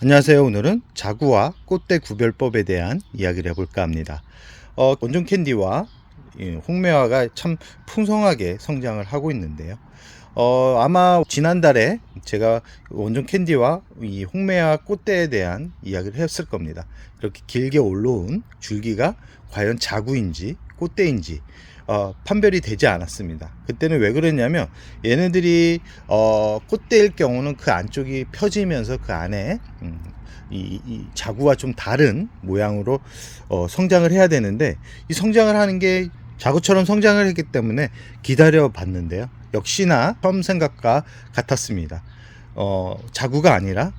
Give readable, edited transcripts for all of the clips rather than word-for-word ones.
안녕하세요. 오늘은 자구와 꽃대 구별법에 대한 이야기를 해볼까 합니다. 원종 캔디와 홍매화가 참 풍성하게 성장을 하고 있는데요. 아마 지난달에 제가 원종 캔디와 이 홍매화 꽃대에 대한 이야기를 했을 겁니다. 그렇게 길게 올라온 줄기가 과연 자구인지 꽃대인지 판별이 되지 않았습니다. 그때는 왜 그랬냐면 얘네들이 꽃대일 경우는 그 안쪽이 펴지면서 그 안에 이 자구와 좀 다른 모양으로 성장을 해야 되는데, 이 성장을 하는 게 자구처럼 성장을 했기 때문에 기다려 봤는데요, 역시나 처음 생각과 같았습니다. 자구가 아니라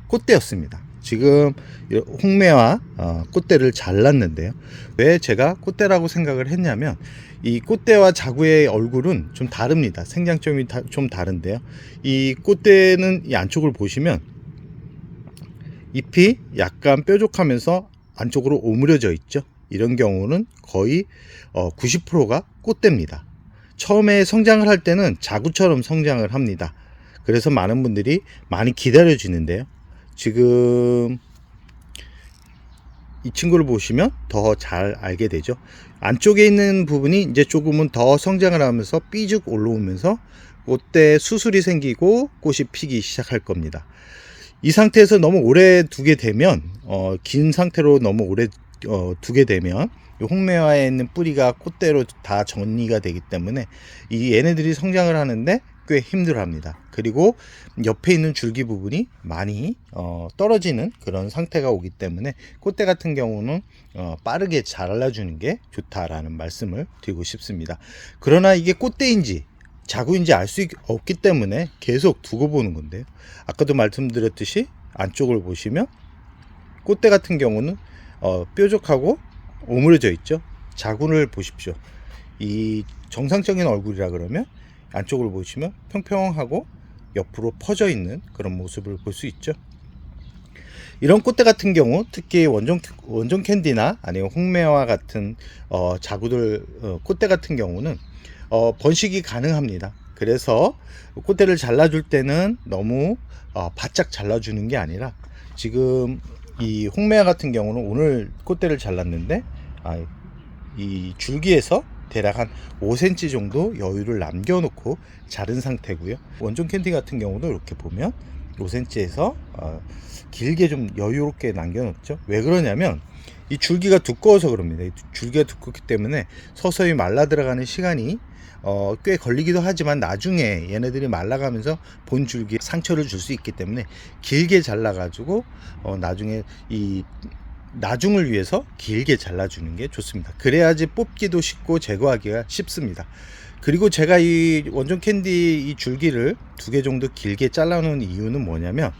꽃대였습니다. 지금 홍매와 꽃대를 잘랐는데요, 왜 제가 꽃대라고 생각을 했냐면 이 꽃대와 자구의 얼굴은 좀 다릅니다. 생장점이 좀 다른데요, 이 꽃대는 이 안쪽을 보시면 잎이 약간 뾰족하면서 안쪽으로 오므려져 있죠. 이런 경우는 거의 90%가 꽃대입니다. 처음에 성장을 할 때는 자구처럼 성장을 합니다. 그래서 많은 분들이 많이 기다려 주는데요, 지금 이 친구를 보시면 더 잘 알게 되죠. 안쪽에 있는 부분이 이제 조금은 더 성장을 하면서 삐죽 올라오면서 꽃대 수술이 생기고 꽃이 피기 시작할 겁니다. 이 상태에서 너무 오래 두게 되면 긴 상태로 너무 오래 두게 되면 홍매화에 있는 뿌리가 꽃대로 다 정리가 되기 때문에 이 얘네들이 성장을 하는데 꽤 힘들어합니다. 그리고 옆에 있는 줄기 부분이 많이 떨어지는 그런 상태가 오기 때문에 꽃대 같은 경우는 빠르게 잘라주는 게 좋다라는 말씀을 드리고 싶습니다. 그러나 이게 꽃대인지 자구인지 알 수 없기 때문에 계속 두고 보는 건데요, 아까도 말씀드렸듯이 안쪽을 보시면 꽃대 같은 경우는 뾰족하고 오므려져 있죠. 자구를 보십시오. 이 정상적인 얼굴이라 그러면 안쪽을 보시면 평평하고 옆으로 퍼져 있는 그런 모습을 볼 수 있죠. 이런 꽃대 같은 경우, 특히 원종 캔디나 아니면 홍매화 같은 자구들 꽃대 같은 경우는 번식이 가능합니다. 그래서 꽃대를 잘라줄 때는 너무 바짝 잘라주는 게 아니라, 지금 이 홍매화 같은 경우는 오늘 꽃대를 잘랐는데 이 줄기에서 대략 한 5cm 정도 여유를 남겨놓고 자른 상태고요. 원종 캔디 같은 경우도 이렇게 보면 5cm에서 길게 좀 여유롭게 남겨놓죠. 왜 그러냐면 이 줄기가 두꺼워서 그럽니다. 이 줄기가 두껍기 때문에 서서히 말라 들어가는 시간이 꽤 걸리기도 하지만 나중에 얘네들이 말라가면서 본 줄기에 상처를 줄 수 있기 때문에 길게 잘라 가지고 나중에 이 나중을 위해서 길게 잘라주는 게 좋습니다. 그래야지 뽑기도 쉽고 제거하기가 쉽습니다. 그리고 제가 이 원종 캔디 이 줄기를 2개 정도 길게 잘라 놓은 이유는 뭐냐면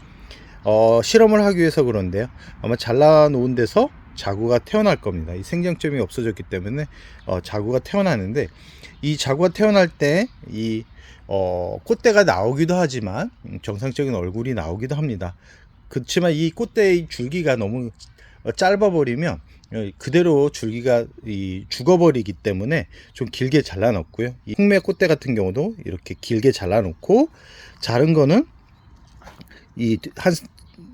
실험을 하기 위해서 그런데요, 아마 잘라 놓은 데서 자구가 태어날 겁니다. 이 생장점이 없어졌기 때문에 자구가 태어나는데, 이 자구가 태어날 때 이 꽃대가 나오기도 하지만 정상적인 얼굴이 나오기도 합니다. 그렇지만 이 꽃대의 줄기가 너무 짧아버리면 그대로 줄기가 죽어버리기 때문에 좀 길게 잘라놓고요. 이 홍매 꽃대 같은 경우도 이렇게 길게 잘라놓고, 자른 거는 이 한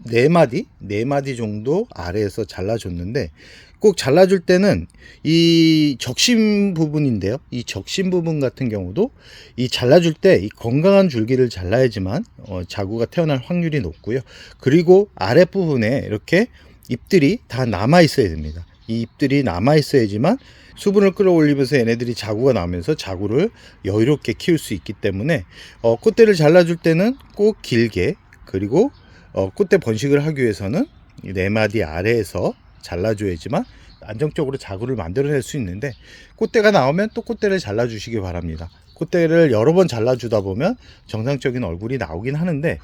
4마디 정도 아래에서 잘라줬는데, 꼭 잘라줄 때는 이 적심 부분인데요, 이 적심 부분 같은 경우도 이 잘라줄 때 이 건강한 줄기를 잘라야지만 자구가 태어날 확률이 높고요. 그리고 아랫부분에 이렇게 잎들이 다 남아 있어야 됩니다. 이 잎들이 남아 있어야지만 수분을 끌어올리면서 얘네들이 자구가 나면서 자구를 여유롭게 키울 수 있기 때문에 꽃대를 잘라줄 때는 꼭 길게, 그리고 꽃대 번식을 하기 위해서는 4마디 아래에서 잘라줘야지만 안정적으로 자구를 만들어낼 수 있는데, 꽃대가 나오면 또 꽃대를 잘라주시기 바랍니다. 꽃대를 여러 번 잘라주다 보면 정상적인 얼굴이 나오긴 하는데,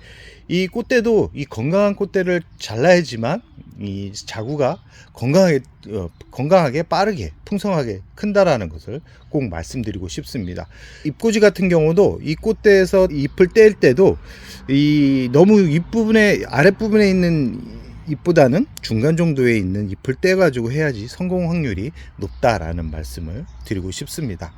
이 꽃대도 이 건강한 꽃대를 잘라야지만 이 자구가 건강하게 빠르게 풍성하게 큰다라는 것을 꼭 말씀드리고 싶습니다. 잎꽂이 같은 경우도 이 꽃대에서 잎을 뗄 때도 이 너무 잎부분에 아랫부분에 있는 잎보다는 중간 정도에 있는 잎을 떼 가지고 해야지 성공 확률이 높다라는 말씀을 드리고 싶습니다.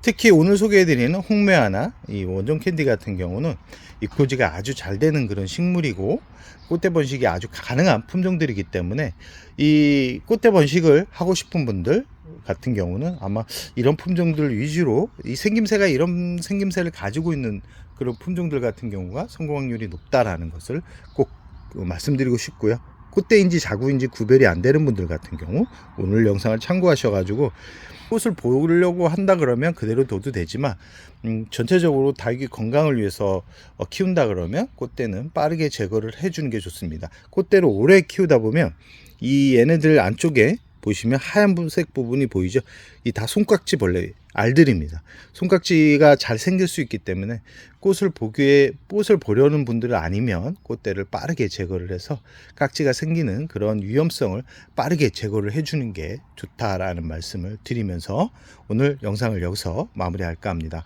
특히 오늘 소개해드리는 홍매화나 이 원종 캔디 같은 경우는 입꼬지가 아주 잘 되는 그런 식물이고 꽃대 번식이 아주 가능한 품종들이기 때문에 이 꽃대 번식을 하고 싶은 분들 같은 경우는 아마 이런 품종들 위주로 이 생김새가 이런 생김새를 가지고 있는 그런 품종들 같은 경우가 성공 확률이 높다라는 것을 꼭 말씀드리고 싶고요. 꽃대인지 자구인지 구별이 안 되는 분들 같은 경우 오늘 영상을 참고하셔가지고 꽃을 보려고 한다 그러면 그대로 둬도 되지만 전체적으로 닭이 건강을 위해서 키운다 그러면 꽃대는 빠르게 제거를 해주는 게 좋습니다. 꽃대를 오래 키우다 보면 이 얘네들 안쪽에 보시면 하얀색 부분이 보이죠? 이 다 손깍지 벌레 알들입니다. 손깍지가 잘 생길 수 있기 때문에 꽃을 보려는 분들은 아니면 꽃대를 빠르게 제거를 해서 깍지가 생기는 그런 위험성을 빠르게 제거를 해주는 게 좋다라는 말씀을 드리면서 오늘 영상을 여기서 마무리할까 합니다.